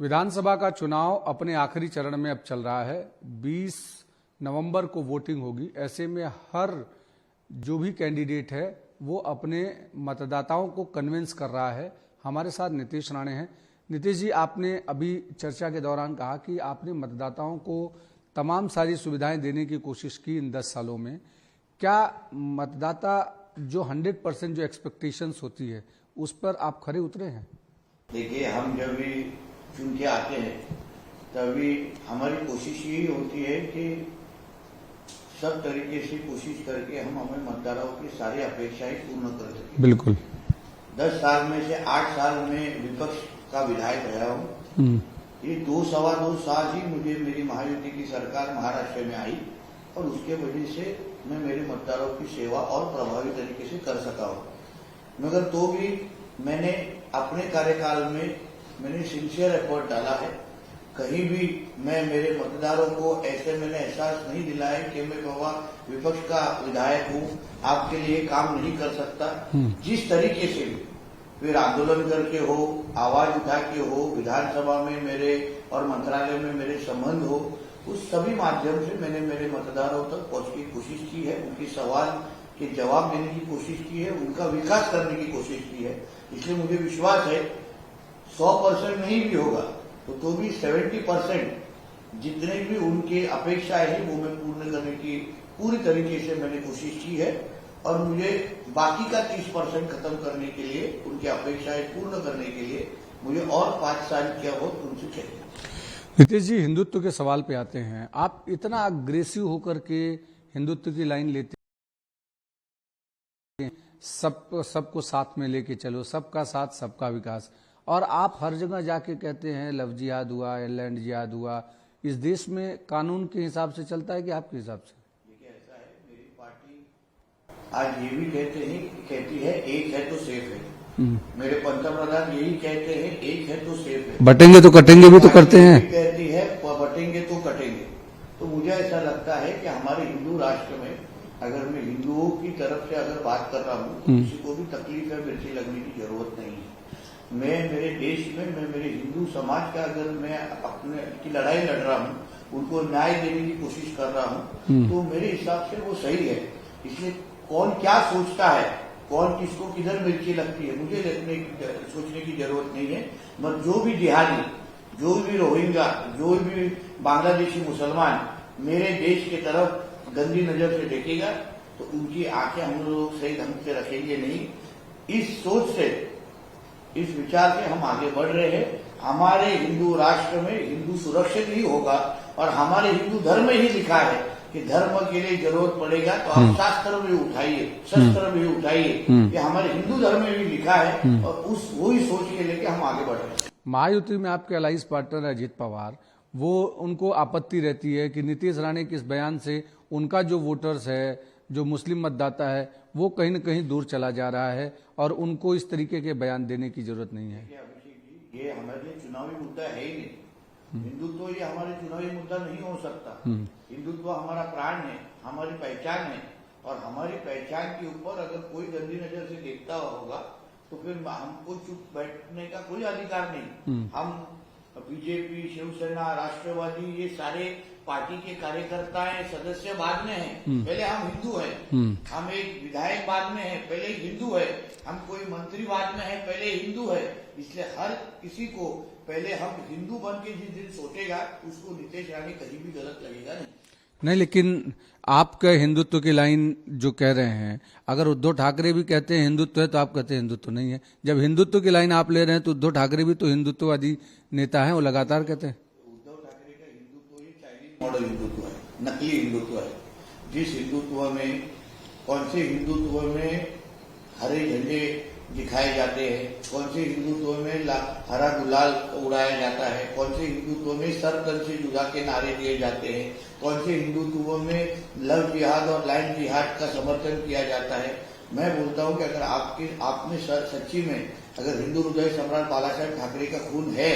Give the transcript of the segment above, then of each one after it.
विधानसभा का चुनाव अपने आखिरी चरण में अब चल रहा है। 20 नवंबर को वोटिंग होगी। ऐसे में हर जो भी कैंडिडेट है वो अपने मतदाताओं को कन्विंस कर रहा है। हमारे साथ नीतीश राणे हैं। नीतीश जी, आपने अभी चर्चा के दौरान कहा कि आपने मतदाताओं को तमाम सारी सुविधाएं देने की कोशिश की इन 10 सालों में। क्या मतदाता जो 100% जो एक्सपेक्टेशंस होती है उस पर आप खरे उतरे हैं? देखिए, हम जब भी चुन के आते हैं तभी हमारी कोशिश यही होती है कि सब तरीके से कोशिश करके हम हमें मतदाताओं की सारी अपेक्षाएं पूर्ण कर सकें। बिल्कुल। 10 साल में से 8 साल में विपक्ष का विधायक रहा हूँ। ये 2-2.25 साल ही मुझे मेरी महायुति की सरकार महाराष्ट्र में आई और उसके वजह से मैं मेरे मतदाताओं की सेवा और प्रभावी तरीके से कर सका हूँ। मगर तो भी मैंने अपने कार्यकाल में मैंने सिंसियर एफर्ट डाला है। कहीं भी मैं मेरे मतदारों को ऐसे मैंने एहसास नहीं दिलाया कि मैं बाबा विपक्ष का विधायक हूँ, आपके लिए काम नहीं कर सकता। जिस तरीके से भी फिर आंदोलन करके हो, आवाज उठा के हो, विधानसभा में मेरे और मंत्रालय में मेरे संबंध हो, उस सभी माध्यम से मैंने मेरे मतदारों तक पहुंचने की कोशिश की है। उनके सवाल के जवाब देने की कोशिश की है, उनका विकास करने की कोशिश की है। इसलिए मुझे विश्वास है 100% नहीं भी होगा तो भी 70% जितने भी उनके अपेक्षाएं हैं वो मैं पूर्ण करने की पूरी तरीके से मैंने कोशिश की है। और मुझे बाकी का 30% खत्म करने के लिए, उनकी अपेक्षाएं पूर्ण करने के लिए मुझे और 5 साल क्या हो उनसे चाहिए। नीतीश जी, हिंदुत्व के सवाल पे आते हैं। आप इतना अग्रेसिव होकर के हिंदुत्व की लाइन लेते हैं, सबको साथ में लेके चलो, सबका साथ सबका विकास, और आप हर जगह जाके कहते हैं लव जिहाद हुआ, लैंड जिहाद हुआ। इस देश में कानून के हिसाब से चलता है कि आपके हिसाब से? देखिए, ऐसा है, मेरी पार्टी आज ये भी कहती है एक है तो सेफ है। मेरे पंतप्रधान यही कहते हैं एक है तो सेफ है। बटेंगे तो कटेंगे भी तो करते हैं। कहती है बटेंगे तो कटेंगे। तो मुझे ऐसा लगता है कि हमारे हिंदू राष्ट्र में अगर मैं हिंदुओं की तरफ से अगर बात कर रहा हूँ, किसी को भी तकलीफ है मिर्ची लगने की जरूरत नहीं है। मैं मेरे देश में, मैं मेरे हिंदू समाज का अगर मैं अपने की लड़ाई लड़ रहा हूँ, उनको न्याय देने की कोशिश कर रहा हूँ, तो मेरे हिसाब से वो सही है। इसलिए कौन क्या सोचता है, कौन किसको किधर मिर्ची लगती है, मुझे सोचने की जरूरत नहीं है। मगर जो भी जिहादी, जो भी रोहिंग्या, जो भी बांग्लादेशी मुसलमान मेरे देश की तरफ गंदी नजर से देखेगा तो उनकी आंखें हम लोग सही ढंग से रखेंगे नहीं। इस सोच से, इस विचार से हम आगे बढ़ रहे हैं। हमारे हिंदू राष्ट्र में हिंदू सुरक्षित ही होगा और हमारे हिंदू धर्म में ही लिखा है कि धर्म के लिए जरूरत पड़ेगा तो आप शास्त्र भी उठाइए, शस्त्र भी उठाइए। ये हमारे हिंदू धर्म में भी लिखा है और वही सोच के लेके हम आगे बढ़ रहे हैं। महायुति में आपके अलाइंस पार्टनर अजीत पवार, वो उनको आपत्ति रहती है कि नीतीश राणे के इस बयान से उनका जो वोटर्स है, जो मुस्लिम मतदाता है, वो कहीं न कहीं दूर चला जा रहा है और उनको इस तरीके के बयान देने की जरूरत नहीं है। ये हमारे लिए चुनावी मुद्दा है ही नहीं। हिंदुत्व ये हमारे चुनावी मुद्दा नहीं हो सकता। हिंदुत्व हमारा प्राण है, हमारी पहचान है और हमारी पहचान के ऊपर अगर कोई गंदी नजर से देखता होगा तो फिर हमको चुप बैठने का कोई अधिकार नहीं। हम बीजेपी, शिवसेना, राष्ट्रवादी, ये सारे पार्टी के कार्यकर्ता हैं, सदस्य बाद में हैं। पहले हम हिंदू हैं। हम एक विधायक बाद में हैं, पहले हिंदू है। हम कोई मंत्री बाद में है, पहले हिंदू है। इसलिए हर किसी को पहले हम हिंदू बन के जिस दिन सोचेगा उसको नीतीश राणे कहीं भी गलत लगेगा नहीं। लेकिन आपका हिंदुत्व की लाइन जो कह रहे हैं, अगर उद्धव ठाकरे भी कहते हैं हिंदुत्व है तो आप कहते हैं हिंदुत्व नहीं है। जब हिंदुत्व की लाइन आप ले रहे हैं तो उद्धव ठाकरे भी तो हिंदुत्ववादी नेता हैं, वो लगातार कहते हैं। उद्धव ठाकरे का हिंदुत्व ही चाइनीज मॉडल हिंदुत्व है, नकली हिंदुत्व है। जिस हिंदुत्व में, कौन से हिंदुत्व में हरे झंडे दिखाए जाते हैं, कौन से हिंदुत्व में हरा गुलाल उड़ाया जाता है, कौन से हिंदुत्व में सर तन से जुदा के नारे दिए जाते हैं, कौन से हिंदुत्व में लव जिहाद और लैंड जिहाद का समर्थन किया जाता है। मैं बोलता हूं कि अगर आपने सच्ची में अगर हिंदू हृदय सम्राट बाला साहेब ठाकरे का खून है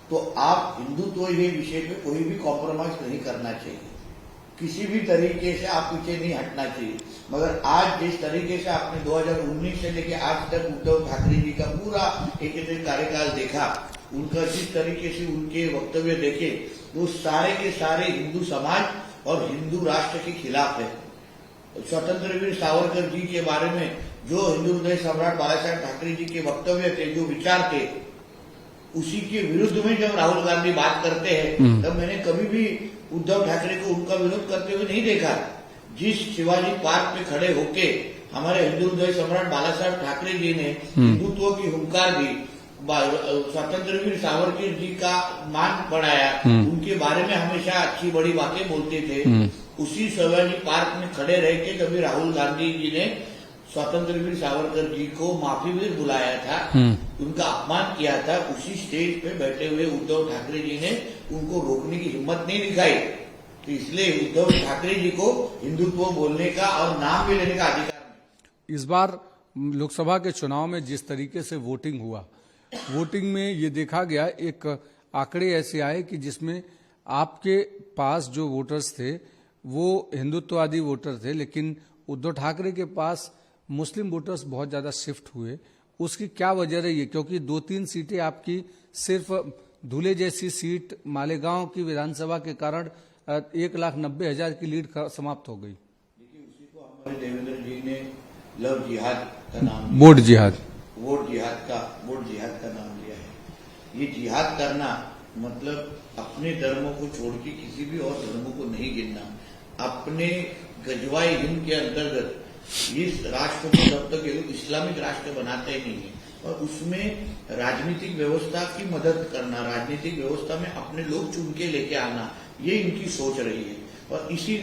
तो आप हिंदुत्व ये विषय पे कोई भी कॉम्प्रोमाइज नहीं करना चाहिए। किसी भी तरीके से आप पीछे नहीं हटना चाहिए। मगर आज जिस तरीके से आपने 2019 से लेकर आज तक उद्धव ठाकरे जी का पूरा एक कार्यकाल देखा उनका जिस तरीके से उनके वक्तव्य देखे वो सारे के सारे हिंदू समाज और हिंदू राष्ट्र के खिलाफ है। स्वतंत्र वीर सावरकर जी के बारे में जो हिंदू हृदय सम्राट बाला साहेब ठाकरे जी के वक्तव्य थे, जो विचार थे, उसी के विरुद्ध में जब राहुल गांधी बात करते हैं तब मैंने कभी भी उद्धव ठाकरे को उनका विरोध करते हुए नहीं देखा। जिस शिवाजी पार्क पे खड़े होके हमारे हिंदू हृदय सम्राट बाला साहेब ठाकरे जी ने हिंदुत्व की हुंकार दी, स्वतंत्र वीर सावरकर जी का मान बढ़ाया, उनके बारे में हमेशा अच्छी बड़ी बातें बोलते थे, उसी शिवाजी पार्क में खड़े रह के कभी राहुल गांधी जी ने स्वतंत्र वीर सावरकर जी को माफी भी बुलाया था, उनका अपमान किया था, उसी स्टेज पे बैठे हुए उद्धव ठाकरे जी ने उनको रोकने की हिम्मत नहीं दिखाई। तो इसलिए उद्धव ठाकरे जी को हिंदुत्व बोलने का और नाम भी लेने का अधिकार नहीं। इस बार लोकसभा के चुनाव में जिस तरीके से वोटिंग हुआ, वोटिंग में ये देखा गया, एक आंकड़े ऐसे आए कि जिसमें आपके पास जो वोटर्स थे वो हिंदुत्ववादी वोटर थे, लेकिन उद्धव ठाकरे के पास मुस्लिम वोटर्स बहुत ज्यादा शिफ्ट हुए। उसकी क्या वजह रही है? क्योंकि 2-3 सीटें आपकी सिर्फ धुले जैसी सीट मालेगांव की विधानसभा के कारण 1,90,000 की लीड समाप्त हो गई। देखिए, उसी को हमारे देवेंद्र जी ने लव जिहाद का नाम, वोट जिहाद का नाम लिया है। ये जिहाद करना मतलब अपने धर्मों को छोड़ के किसी भी और धर्मों को नहीं गिनना। अपने गजवाई हिंद के अंतर्गत इस राष्ट्र को जब तक ये लोग इस्लामिक राष्ट्र बनाते ही नहीं है, और उसमें राजनीतिक व्यवस्था की मदद करना, राजनीतिक व्यवस्था में अपने लोग चुन के लेके आना, ये इनकी सोच रही है। और इसी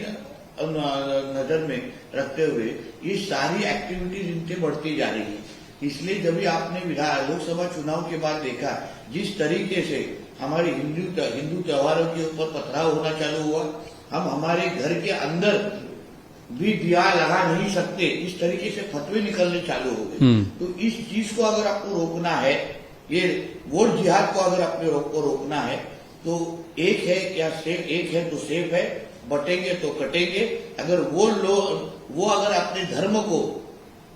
नजर में रखते हुए ये सारी एक्टिविटीज इनसे बढ़ती जा रही है। इसलिए जब भी आपने लोकसभा चुनाव के बाद देखा जिस तरीके से हमारे हिंदू त्योहारों के ऊपर पथराव होना चालू हुआ, हम हमारे घर के अंदर भी दिया लगा नहीं सकते, इस तरीके से फतवे निकलने चालू हो गए। तो इस चीज को अगर आपको रोकना है, ये वोट जिहाद को अगर अपने रोकना है, तो एक है क्या सेफ, एक है तो सेफ है, बटेंगे तो कटेंगे। अगर वो अगर अपने धर्म को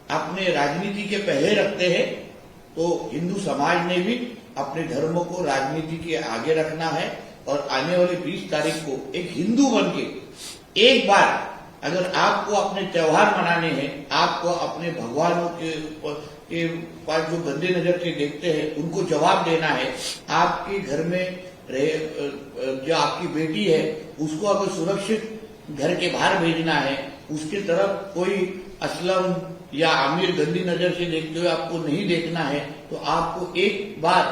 अपने राजनीति के पहले रखते हैं तो हिंदू समाज ने भी अपने धर्म को राजनीति के आगे रखना है। और आने वाले 20 तारीख को एक हिंदू बन के एक बार अगर आपको अपने त्योहार मनाने हैं, आपको अपने भगवानों के पास जो गंदे नजर से देखते हैं उनको जवाब देना है, आपके घर में जो आपकी बेटी है उसको अगर सुरक्षित घर के बाहर भेजना है, उसकी तरफ कोई असलम या आमिर गंदी नजर से देखते हुए आपको नहीं देखना है, तो आपको एक बार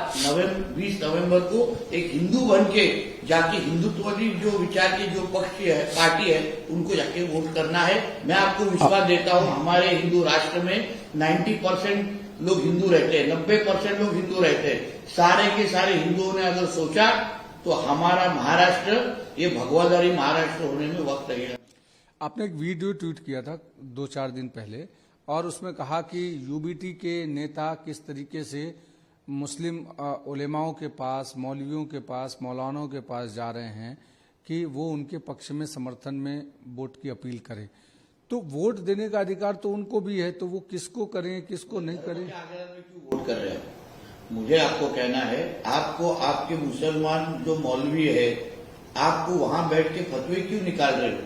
20 नवंबर को एक हिंदू बन के जाके हिंदुत्ववादी जो विचार की जो पक्ष है, पार्टी है, उनको जाके वोट करना है। मैं आपको विश्वास देता हूं हमारे हिंदू राष्ट्र में 90% लोग हिंदू रहते हैं, 90% लोग हिंदू रहते हैं। सारे के सारे हिंदुओं ने अगर सोचा तो हमारा महाराष्ट्र ये भगवाधारी महाराष्ट्र होने में वक्त लगेगा। आपने एक वीडियो ट्वीट किया था 2-4 दिन पहले और उसमें कहा कि यूबीटी के नेता किस तरीके से मुस्लिम उलेमाओं के पास, मौलवियों के पास, मौलानों के पास जा रहे हैं कि वो उनके पक्ष में समर्थन में वोट की अपील करें। तो वोट देने का अधिकार तो उनको भी है, तो वो किसको करें किसको नहीं करें? वोट कर रहे हैं, मुझे आपको कहना है, आपको आपके मुसलमान जो मौलवी है आपको वहां बैठ के फतवे क्यों निकाल रहे हो?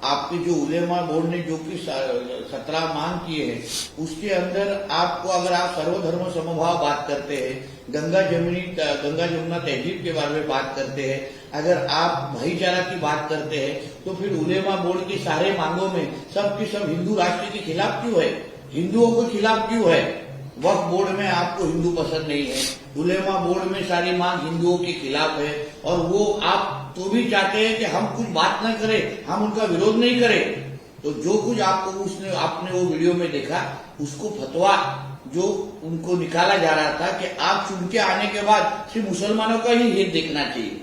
आपके जो उलेमा बोर्ड ने जो कि 17 मांग किए हैं उसके अंदर आपको अगर आप सर्वधर्म समभाव बात करते हैं, गंगा जमुना तहजीब के बारे में बात करते हैं, अगर आप भाईचारा की बात करते हैं, तो फिर उलेमा बोर्ड की सारे मांगों में सब के सब हिंदू राष्ट्र के खिलाफ क्यों है? हिंदुओं के खिलाफ क्यों है? वक्फ बोर्ड में आपको हिंदू पसंद नहीं है, उलेमा बोर्ड में सारी मांग हिंदुओं के खिलाफ है, और वो आप तो भी चाहते हैं कि हम कुछ बात न करें, हम उनका विरोध नहीं करें। तो जो कुछ आपने वो वीडियो में देखा, उसको फतवा जो उनको निकाला जा रहा था कि आप चुन के आने के बाद सिर्फ मुसलमानों का ही हित देखना चाहिए।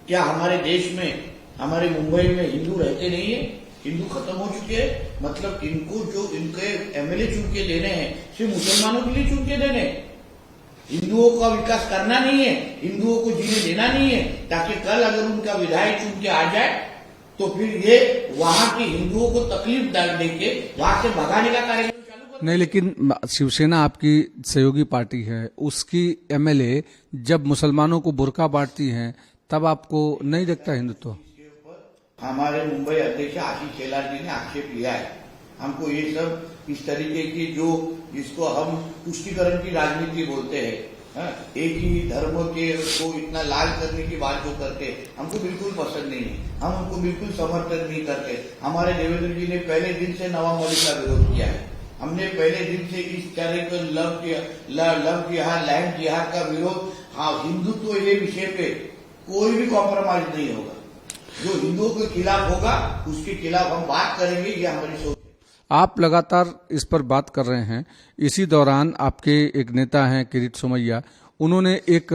क्या हमारे देश में, हमारे मुंबई में हिंदू रहते नहीं है? हिंदू खत्म हो चुके हैं? मतलब इनको जो इनके एमएलए चुन के देने हैं सिर्फ मुसलमानों के लिए चुन के देने, हिंदुओं का विकास करना नहीं है, हिंदुओं को जीने देना नहीं है, ताकि कल अगर उनका विधायक चुन के आ जाए तो फिर ये वहां के हिंदुओं को तकलीफ दे के वहां से भगाने का कार्यक्रम चालू कर नहीं, लेकिन शिवसेना आपकी सहयोगी पार्टी है, उसकी एमएलए जब मुसलमानों को बुर्का बांटती हैं तब आपको नहीं लगता हिंदुत्व? हमारे मुंबई अध्यक्ष आशीष शेलार जी ने आक्षेप लिया है। हमको ये सब इस तरीके की जो जिसको हम तुष्टीकरण की राजनीति बोलते हैं, एक ही धर्म के को इतना लाल करने की बात जो करते हमको बिल्कुल पसंद नहीं है। हम उनको बिल्कुल समर्थन नहीं करते। हमारे देवेंद्र जी ने पहले दिन से नवाब मलिक का विरोध किया है। हमने पहले दिन से इस तरह का लव जिहाद, लैंड जिहाद का विरोध, हाँ हिंदुत्व ये विषय पे कोई भी कॉम्प्रोमाइज नहीं होगा। जो हिंदुओं के खिलाफ होगा उसके खिलाफ हम बात करेंगे, ये हमारी सोच है। आप लगातार इस पर बात कर रहे हैं। इसी दौरान आपके एक नेता हैं किरीट सोमैया, उन्होंने एक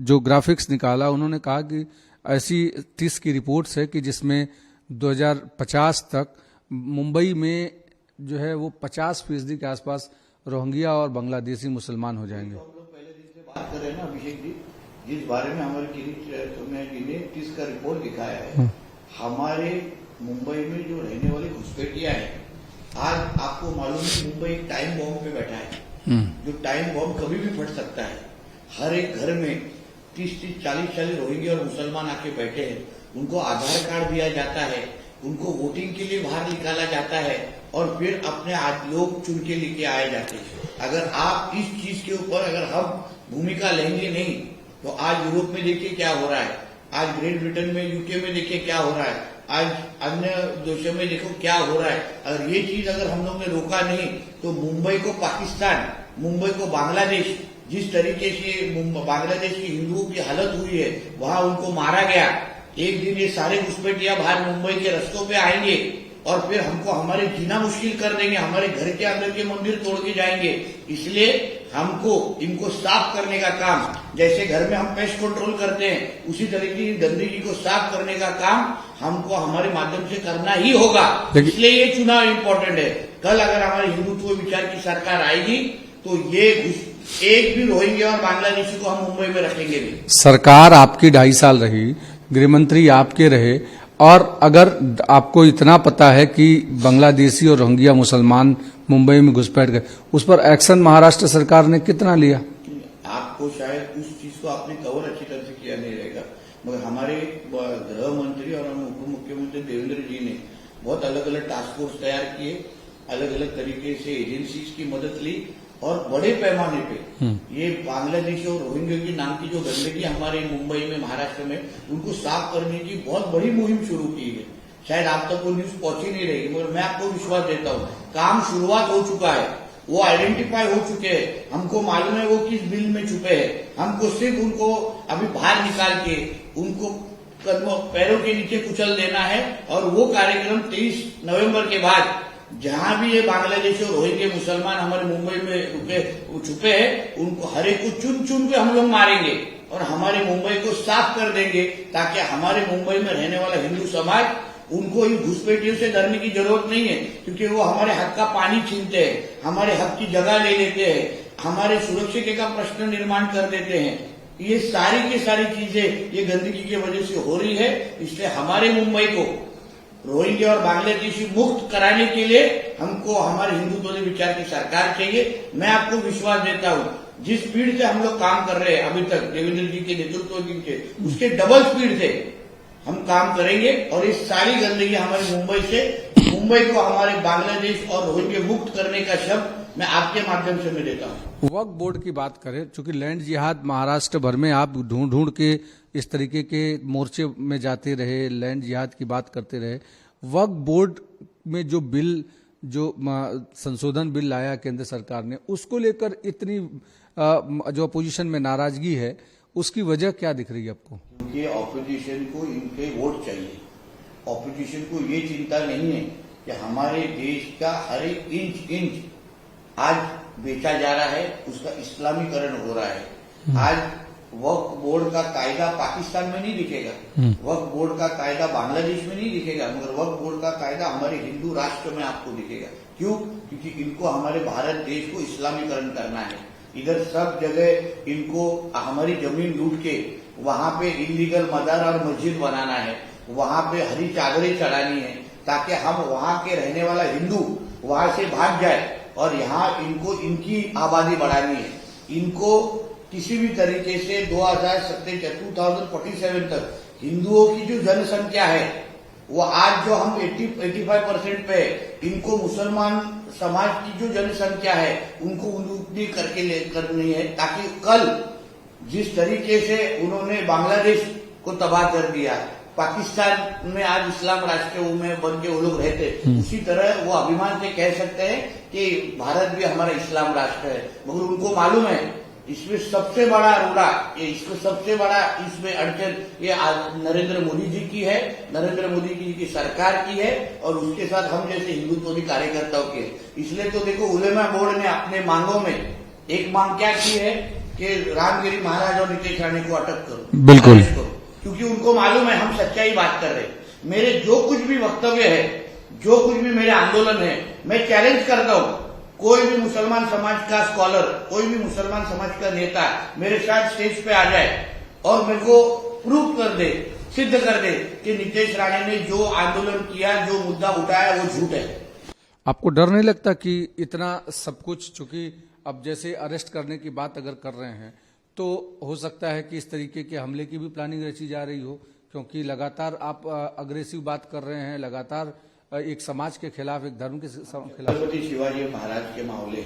जो ग्राफिक्स निकाला, उन्होंने कहा कि ऐसी 30 की रिपोर्ट्स है कि जिसमें 2050 तक मुंबई में जो है वो 50% के आसपास रोहिंग्या और बांग्लादेशी मुसलमान हो जाएंगे। तो हम लोग पहले दिन से बात कर रहे हैं ना अभिषेक जी, जिस बारे में हमारे किरीट सोमैया जी ने 30 का रिपोर्ट दिखाया है। हमारे मुंबई में जो रहने वाले घुसपैठिया है, आज आपको मालूम है मुंबई एक टाइम बॉम्ब पे बैठा है, जो टाइम बॉम्ब कभी भी फट सकता है। हर एक घर में 30-30, 40-40 रोहिंग्या और मुसलमान आके बैठे हैं। उनको आधार कार्ड दिया जाता है, उनको वोटिंग के लिए बाहर निकाला जाता है और फिर अपने आज लोग चुन के लेके आए जाते हैं। अगर आप इस चीज के ऊपर अगर हम भूमिका लेंगे नहीं तो आज यूरोप में देखिए क्या हो रहा है, आज ग्रेट ब्रिटेन में, यूके में देखिए क्या हो रहा है, आज अन्य देशों में देखो क्या हो रहा है। अगर ये चीज अगर हम लोग ने रोका नहीं तो मुंबई को पाकिस्तान, मुंबई को बांग्लादेश, जिस तरीके से बांग्लादेश की हिंदुओं की हालत हुई है, वहां उनको मारा गया, एक दिन ये सारे घुसपैठिया बाहर मुंबई के रस्तों पे आएंगे और फिर हमको हमारे जीना मुश्किल कर देंगे, हमारे घर के अंदर के मंदिर तोड़ के जाएंगे। इसलिए हमको इनको साफ करने का काम, जैसे घर में हम पेस्ट कंट्रोल करते हैं, उसी तरीके की गंदगी को साफ करने का काम हमको हमारे माध्यम से करना ही होगा। इसलिए ये चुनाव इम्पोर्टेंट है। कल अगर हमारी हिंदुत्व विचार की सरकार आएगी तो ये एक भी रोहिंग्या और बांग्लादेशी को हम मुंबई में रखेंगे नहीं। सरकार आपकी 2.5 साल रही, गृहमंत्री आपके रहे, और अगर आपको इतना पता है कि बांग्लादेशी और रोहिंग्या मुसलमान मुंबई में घुसपैठ गए, उस पर एक्शन महाराष्ट्र सरकार ने कितना लिया? आपको शायद उस चीज को आपने कवर अच्छी तरह से किया नहीं रहेगा, मगर हमारे गृह मंत्री और उप मुख्यमंत्री देवेंद्र जी ने बहुत अलग अलग टास्क फोर्स तैयार किए, अलग अलग तरीके से एजेंसीज की मदद ली और बड़े पैमाने पे ये बांग्लादेश और रोहिंग्या की नाम की जो गंदगी हमारे मुंबई में, महाराष्ट्र में, उनको साफ करने की बहुत बड़ी मुहिम शुरू की है। शायद आप तक वो न्यूज पहुंची नहीं रहेगी, मगर मैं आपको विश्वास देता हूँ काम शुरुआत हो चुका है, वो आइडेंटिफाई हो चुके हैं, हमको मालूम है वो किस बिल में छुपे हैं। हमको सिर्फ उनको अभी बाहर निकाल के उनको पैरों के नीचे कुचल देना है और वो कार्यक्रम 23 नवंबर के बाद जहां भी ये बांग्लादेशी और रोहिंग्या मुसलमान हमारे मुंबई में छुपे हैं, उनको हर एक को चुन चुन के हम लोग मारेंगे और हमारे मुंबई को साफ कर देंगे, ताकि हमारे मुंबई में रहने वाला हिंदू समाज, उनको इन घुसपैठियों से डरने की जरूरत नहीं है, क्योंकि वो हमारे हक का पानी छीनते हैं, हमारे हक की जगह ले लेते हैं, हमारे सुरक्षा का प्रश्न निर्माण कर देते हैं। ये सारी की सारी चीजें ये गंदगी की वजह से हो रही है। इसलिए हमारे मुंबई को रोहिंग्या और बांग्लादेशी मुक्त कराने के लिए हमको हमारे हिंदुत्व विचार की सरकार चाहिए। मैं आपको विश्वास देता हूँ जिस स्पीड से हम लोग काम कर रहे हैं अभी तक देवेंद्र जी के नेतृत्व के, उसके डबल स्पीड से हम काम करेंगे और ये सारी गंदगी हमारे मुंबई को हमारे बांग्लादेश और रोहिंग्या मुक्त करने का शब्द मैं आपके माध्यम से मैं देता हूँ। वक्फ बोर्ड की बात करें, चूंकि लैंड जिहाद महाराष्ट्र भर में आप ढूंढ ढूंढ के इस तरीके के मोर्चे में जाते रहे, लैंड जिहाद की बात करते रहे, वक्फ बोर्ड में जो बिल, जो संशोधन बिल लाया केंद्र सरकार ने, उसको लेकर इतनी जो अपोजिशन में नाराजगी है, उसकी वजह क्या दिख रही है आपको? क्योंकि ऑपोजिशन को इनके वोट चाहिए। ऑपोजिशन को ये चिंता नहीं है कि हमारे देश का हर एक इंच आज बेचा जा रहा है, उसका इस्लामीकरण हो रहा है। आज वक्फ बोर्ड का कायदा पाकिस्तान में नहीं दिखेगा, वक्फ बोर्ड का कायदा बांग्लादेश में नहीं दिखेगा, मगर वक्फ बोर्ड का कायदा हमारे हिंदू राष्ट्र में आपको दिखेगा। क्यों? क्योंकि इनको हमारे भारत देश को इस्लामीकरण करना है। इधर सब जगह इनको हमारी जमीन लूट के वहां पे इलीगल मजार और मस्जिद बनाना है, वहां पे हरी चादरें चढ़ानी है, ताकि हम वहां के रहने वाला हिंदू वहां से भाग जाए और यहाँ इनको इनकी आबादी बढ़ानी है। इनको किसी भी तरीके से 2047 तक हिंदुओं की जो जनसंख्या है वो आज जो हम 85% पे इनको मुसलमान समाज की जो जनसंख्या है उनको उतनी करनी है, ताकि कल जिस तरीके से उन्होंने बांग्लादेश को तबाह कर दिया, पाकिस्तान में आज इस्लाम राष्ट्र में बन के वो लोग रहते, उसी तरह वो अभिमान से कह सकते हैं कि भारत भी हमारा इस्लाम राष्ट्र है। मगर उनको मालूम है इसमें सबसे बड़ा रोड़ा, इसमें सबसे बड़ा इसमें अड़चन ये नरेंद्र मोदी जी की है, नरेंद्र मोदी जी की सरकार की है और उसके साथ हम जैसे हिंदुत्ववादी कार्यकर्ताओं की है। इसलिए तो देखो उलेमा बोर्ड ने अपने मांगों में एक मांग क्या की है कि रामगिरी महाराज और नितेश राणे को अटक करो, बिल्कुल, क्योंकि उनको मालूम है हम सच्चाई बात कर रहे हैं। मेरे जो कुछ भी वक्तव्य है, जो कुछ भी मेरे आंदोलन है, मैं चैलेंज करता हूं कोई भी मुसलमान समाज का स्कॉलर, कोई भी मुसलमान समाज का नेता मेरे साथ स्टेज पे आ जाए और मेरे को प्रूव कर दे, सिद्ध कर दे कि नितेश राणे ने जो आंदोलन किया, जो मुद्दा उठाया वो झूठ है। आपको डर नहीं लगता कि इतना सब कुछ, चूंकि अब जैसे अरेस्ट करने की बात अगर कर रहे हैं तो हो सकता है कि इस तरीके के हमले की भी प्लानिंग रची जा रही हो, क्योंकि लगातार आप अग्रेसिव बात कर रहे हैं, लगातार एक समाज के खिलाफ, एक धर्म के खिलाफ। छत्रपति शिवाजी महाराज के मामले,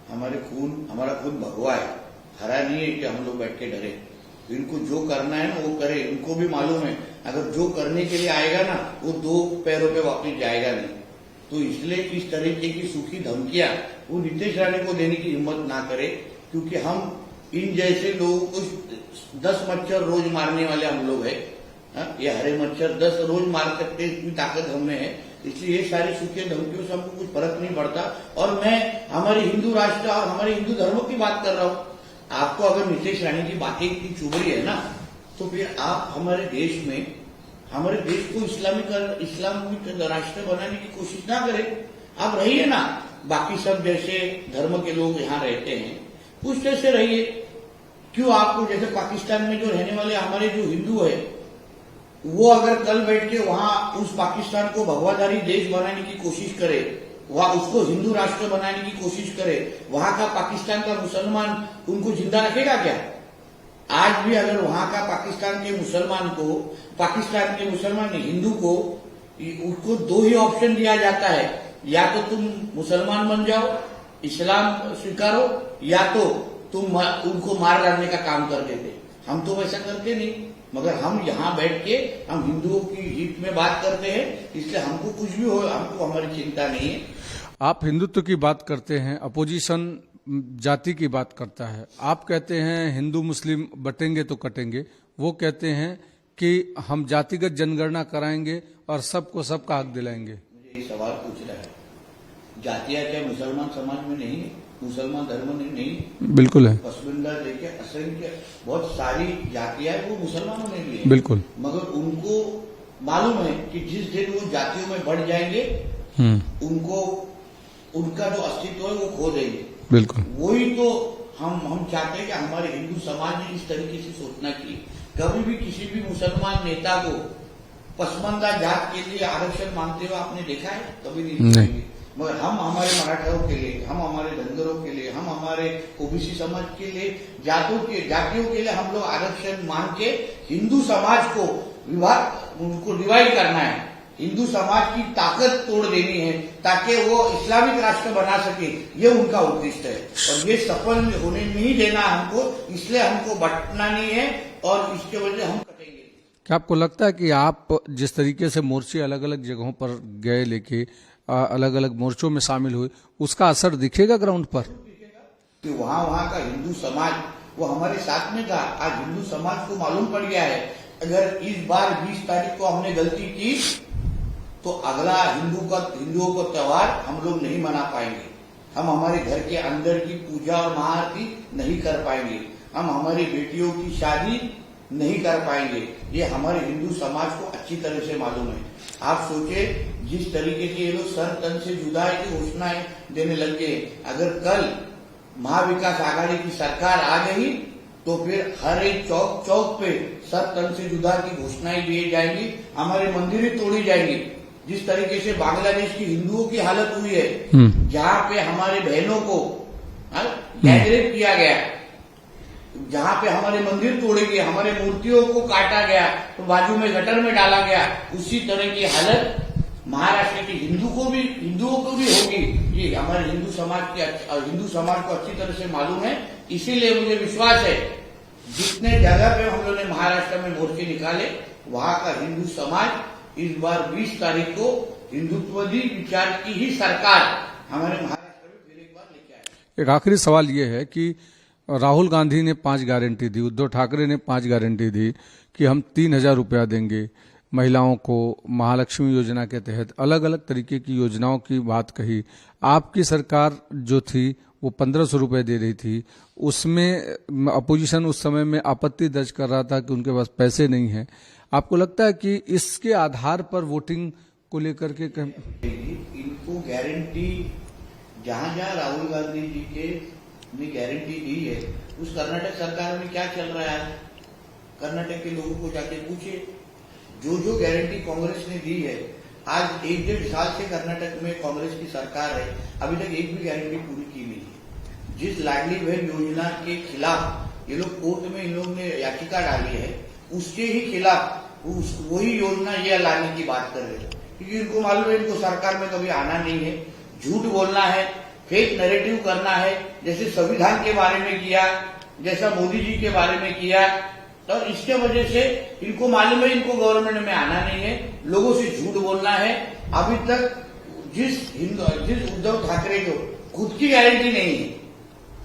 हमारा खून भगवा है, हरा नहीं है कि हम लोग बैठ के डरे। इनको जो करना है ना वो करे, इनको भी मालूम है अगर जो करने के लिए आएगा ना वो 2 पैरों पे वापस जाएगा नहीं। तो इसलिए इस तरीके की सूखी धमकियां वो नितेश राणे को देने की हिम्मत ना करे, क्योंकि हम इन जैसे लोगों को 10 मच्छर रोज मारने वाले हम लोग है। ये हरे मच्छर 10 रोज मार सकते, इतनी ताकत हमें है। इसलिए ये सारी सूखी धमकियों से हमको कुछ फर्क नहीं पड़ता। और मैं हमारे हिंदू राष्ट्र और हमारे हिंदू धर्म की बात कर रहा हूँ। आपको अगर नितेश राणे की बातें इतनी चुभ रही है ना, तो फिर आप हमारे देश में, हमारे देश को इस्लामिक राष्ट्र बनाने की कोशिश ना करें। आप रहिए ना, बाकी सब जैसे धर्म के लोग यहाँ रहते हैं उस जैसे रहिए। क्यों आपको, जैसे पाकिस्तान में जो रहने वाले हमारे जो हिंदू है वो अगर कल बैठ के वहां उस पाकिस्तान को भगवाधारी देश बनाने की कोशिश करे, वहां उसको हिंदू राष्ट्र बनाने की कोशिश करे, वहां का पाकिस्तान का मुसलमान उनको जिंदा रखेगा क्या? आज भी अगर वहां का पाकिस्तान के मुसलमान को, पाकिस्तान के मुसलमान हिंदू को, उसको 2 ही ऑप्शन दिया जाता है, या तो तुम मुसलमान बन जाओ, इस्लाम स्वीकारो, या तो तुम उनको मार डालने का काम कर देते। हम तो वैसा करते नहीं, मगर हम यहाँ बैठ के हम हिंदुओं की हित में बात करते हैं, इसलिए हमको कुछ भी हो, हमको हमारी चिंता नहीं है। आप हिंदुत्व की बात करते हैं, अपोजिशन जाति की बात करता है। आप कहते हैं हिंदू मुस्लिम बटेंगे तो कटेंगे, वो कहते हैं कि हम जातिगत जनगणना कराएंगे और सबको सबका हक दिलाएंगे। मुझे ये सवाल पूछ रहा है, जातियां क्या मुसलमान समाज में नहीं है? मुसलमान धर्म में नहीं? बिल्कुल है। पसमिंदा देखिए, असंख्य बहुत सारी जातियां वो मुसलमानों में भी है, बिल्कुल। मगर उनको मालूम है कि जिस दिन वो जातियों में बढ़ जाएंगे उनको उनका जो अस्तित्व है वो खो देंगे। बिल्कुल। वही तो हम चाहते हैं कि हमारे हिंदू समाज ने इस तरीके से सोचना चाहिए। कभी भी किसी भी मुसलमान नेता को पसमानदा जात के लिए आरक्षण मांगते हुए आपने देखा है? कभी नहीं देखेंगे। मगर हम हमारे मराठों के लिए, हम हमारे धनगरों के लिए, हम हमारे ओबीसी समाज के लिए, जातियों के लिए हम लोग आरक्षण मांग के हिंदू समाज को उनको डिवाइड करना है, हिंदू समाज की ताकत तोड़ देनी है ताकि वो इस्लामिक राष्ट्र बना सके। ये उनका उद्देश्य है और ये सफल होने नहीं देना हमको, इसलिए हमको बंटना नहीं है और इसके वजह हम कटेंगे। क्या आपको लगता है कि आप जिस तरीके से मोर्चे अलग अलग जगहों पर गए, लेके अलग अलग मोर्चों में शामिल हुए, उसका असर दिखेगा ग्राउंड पर? कि वहाँ का हिंदू समाज वो हमारे साथ में था। आज हिंदू समाज को मालूम पड़ गया है अगर इस बार 20 तारीख को हमने गलती की तो अगला हिंदुओं का त्योहार हम लोग नहीं मना पाएंगे। हम हमारे घर के अंदर की पूजा और महाआरती नहीं कर पाएंगे, हम हमारी बेटियों की शादी नहीं कर पाएंगे। ये हमारे हिंदू समाज को अच्छी तरह से मालूम है। आप सोचे जिस तरीके के ये लोग सर तन से जुदाई की घोषणाएं देने लग गए, अगर कल महाविकास आघाड़ी की सरकार आ गई तो फिर हर एक चौक पे सर तन से जुदा की घोषणाएं दी जाएंगी, हमारे मंदिर तोड़ी जाएंगी। जिस तरीके से बांग्लादेश की हिंदुओं की हालत हुई है, जहाँ पे हमारे बहनों को गैंगरेप किया गया, जहाँ पे हमारे मंदिर तोड़े गए, हमारे मूर्तियों को काटा गया, तो बाजू में गटर में डाला गया, उसी तरह की हालत महाराष्ट्र के हिंदुओं को भी होगी। ये हमारे हिंदू समाज को अच्छी तरह से मालूम है। इसीलिए मुझे विश्वास है, जितने जगह पे हम लोगों ने महाराष्ट्र में मोर्चे निकाले, वहां का हिंदू समाज इस बार 20 तारीख को हिंदुत्ववादी विचार की ही सरकार हमारे महाराष्ट्र में फिर एक बार लेके आए। एक आखिरी सवाल ये है कि राहुल गांधी ने 5 गारंटी दी, उद्धव ठाकरे ने 5 गारंटी दी कि हम 3,000 रुपया देंगे महिलाओं को, महालक्ष्मी योजना के तहत अलग अलग तरीके की योजनाओं की बात कही। आपकी सरकार जो थी वो 1,500 रुपये दे रही थी, उसमें अपोजिशन उस समय में आपत्ति दर्ज कर रहा था कि उनके पास पैसे नहीं है। आपको लगता है कि इसके आधार पर वोटिंग को लेकर के इनको गारंटी जहां जहां राहुल गांधी जी के ने गारंटी दी है, उस कर्नाटक सरकार में क्या चल रहा है? कर्नाटक के लोगों को जाके पूछिए। जो गारंटी कांग्रेस ने दी है, आज 1-1.5 साल से कर्नाटक में कांग्रेस की सरकार है, अभी तक एक भी गारंटी पूरी की नहीं है। जिस लाडली बहन योजना के खिलाफ ये लोग कोर्ट में इन लोगों ने याचिका डाली है, उसके ही खिलाफ वही योजना ये लाने की बात कर रहे हैं, क्योंकि इनको मालूम है इनको सरकार में कभी आना नहीं है, झूठ बोलना है, फेक नैरेटिव करना है, जैसे संविधान के बारे में किया, जैसा मोदी जी के बारे में किया। तो इसके वजह से इनको मालूम है इनको गवर्नमेंट में आना नहीं है, लोगों से झूठ बोलना है। अभी तक जिस उद्धव ठाकरे को खुद की गारंटी नहीं है,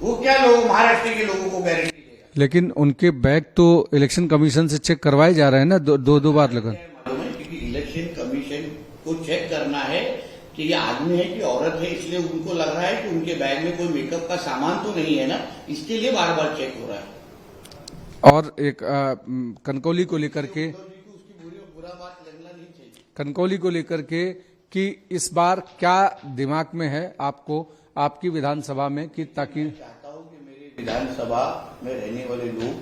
वो क्या लोग महाराष्ट्र के लोगों को गारंटी देगा? लेकिन उनके बैग तो इलेक्शन कमीशन से चेक करवाए जा रहे हैं ना, दो बार लगा। मालूम है, क्योंकि इलेक्शन कमीशन को चेक करना है कि ये आदमी है कि औरत है, इसलिए उनको लग रहा है कि उनके बैग में कोई मेकअप का सामान तो नहीं है ना, इसके लिए बार बार चेक हो रहा है। और एक कनकौली को लेकर के, बुरा बात लगना नहीं चाहिए। कनकौली को लेकर के कि इस बार क्या दिमाग में है आपको, आपकी विधानसभा में, कि ताकि चाहता हूं कि मेरे विधानसभा में रहने वाले लोग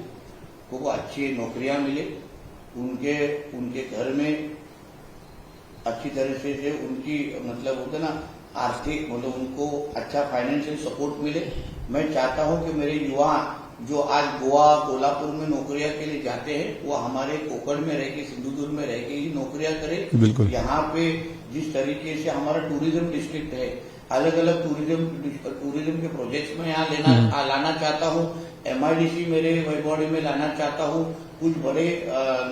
को अच्छी नौकरियां मिले, उनके घर में अच्छी तरह से उनकी मतलब होता ना आर्थिक, मतलब उनको अच्छा फाइनेंशियल सपोर्ट मिले। मैं चाहता हूं कि मेरे युवा जो आज गोवा, कोल्हापुर में नौकरियां के लिए जाते हैं, वो हमारे कोकण में रह के, सिंधुदुर्ग में रह के ही नौकरियां करें। बिल्कुल। यहाँ पे जिस तरीके से हमारा टूरिज्म डिस्ट्रिक्ट है, अलग अलग टूरिज्म के प्रोजेक्ट्स में यहाँ लाना चाहता हूँ। MIDC मेरे वैभववाड़ी में लाना चाहता हूँ। कुछ बड़े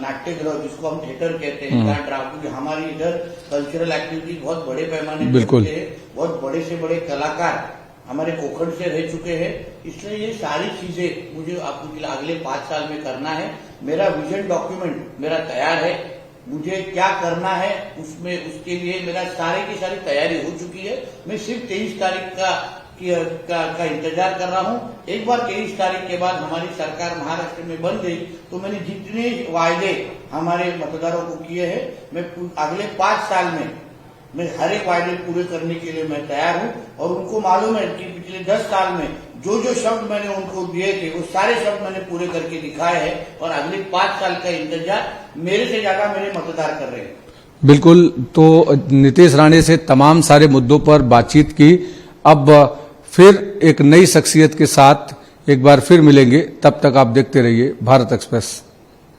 नाट्यगृह, जिसको हम थिएटर कहते हैं, जहाँ क्योंकि हमारी इधर कल्चरल एक्टिविटीज बहुत बड़े पैमाने पर होते हैं, बहुत बड़े से बड़े कलाकार हमारे कोखड़ से रह चुके हैं। इसलिए ये सारी चीजें मुझे आपको अगले 5 साल में करना है। मेरा विजन डॉक्यूमेंट मेरा तैयार है, मुझे क्या करना है उसमें, उसके लिए मेरा सारी की सारी तैयारी हो चुकी है। मैं सिर्फ 23 तारीख का इंतजार कर रहा हूं। एक बार 23 तारीख के बाद हमारी सरकार महाराष्ट्र में बन गई, तो मैंने जितने वायदे हमारे मतदारों को किए हैं, मैं अगले 5 साल में मैं हर एक वायदे पूरे करने के लिए मैं तैयार हूं। और उनको मालूम है कि पिछले 10 साल में जो शब्द मैंने उनको दिए थे, वो सारे शब्द मैंने पूरे करके दिखाए हैं। और अगले 5 साल का इंतजार मेरे से ज्यादा मेरे मतदार कर रहे हैं। बिल्कुल। तो नीतीश राणे से तमाम सारे मुद्दों पर बातचीत की। अब फिर एक नई शख्सियत के साथ एक बार फिर मिलेंगे। तब तक आप देखते रहिए भारत एक्सप्रेस।